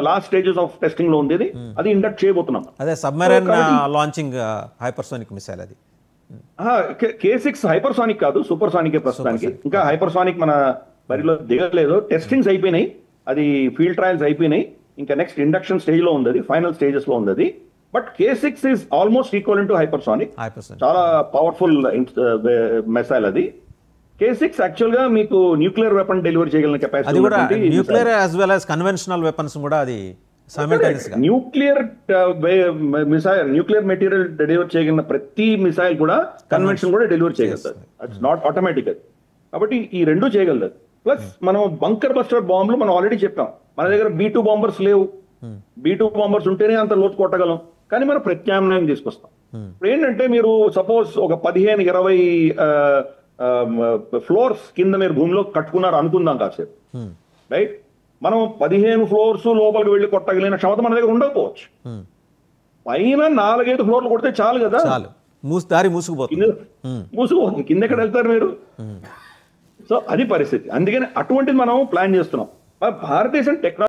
Last stages of testing లో ఉంది. అది ఇండక్ట్ చేయబోతున్నాం. అదే సబ్మెరైన్ లాంచింగ్ హైపర్సోనిక్ మిసైల్ అది. K6 హైపర్సానిక్ కాదు, సూపర్ సానికే ప్రస్తుతానికి. ఇంకా హైపర్సానిక్ మన బరిలో దిగలేదు. టెస్టింగ్స్ అయిపోయినాయి, అది ఫీల్డ్ ట్రయల్స్ అయిపోయినాయి. ఇంకా నెక్స్ట్ ఇండక్షన్ స్టేజ్ లో ఉంది, ఫైనల్ స్టేజెస్ లో ఉంది. But K6 is almost equal to hypersonic. చాలా పవర్ఫుల్ మిసైల్ అది. K6 యాక్చువల్ గా మీకు న్యూక్లియర్ వెపన్ డెలివరీ చేయగలిగిన కెపాసిటీ ఉంది. Nuclear as well as conventional weapons కూడా అది nuclear missile, nuclear material deliver చేయగలిగిన ప్రతి మిసైల్ కూడా కన్వెన్షన్ కూడా డెలివర్ చేయగలుగుతుంది. It's not automatic. కాబట్టి ఈ రెండు చేయగలదు. ప్లస్ మనం బంకర్ బస్టర్ బాంబులు మనం ఆల్రెడీ చెప్పాం, మన దగ్గర B2 బాంబర్స్ లేవు. B2 బాంబర్స్ ఉంటేనే అంత లోతు కొట్టగలం, కానీ మనం ప్రత్యామ్నాయం తీసుకొస్తాం. ఇప్పుడు ఏంటంటే మీరు సపోజ్ ఒక 15-20 ఫ్లోర్స్ కింద మీరు భూమిలో కట్టుకున్నారు అనుకుందాం కాసేపు, రైట్? మనం 15 ఫ్లోర్స్ లోపలికి వెళ్ళి కొట్టగలిగిన క్షమత మన దగ్గర ఉండకపోవచ్చు. పైన 4-5 ఫ్లోర్లు కొడితే చాలు కదా, దారి మూసుకుపోతుంది. కింద ఎక్కడ వెళ్తారు మీరు? సో అది పరిస్థితి. అందుకని అటువంటిది మనం ప్లాన్ చేస్తున్నాం. భారతదేశం టెక్నాలజీ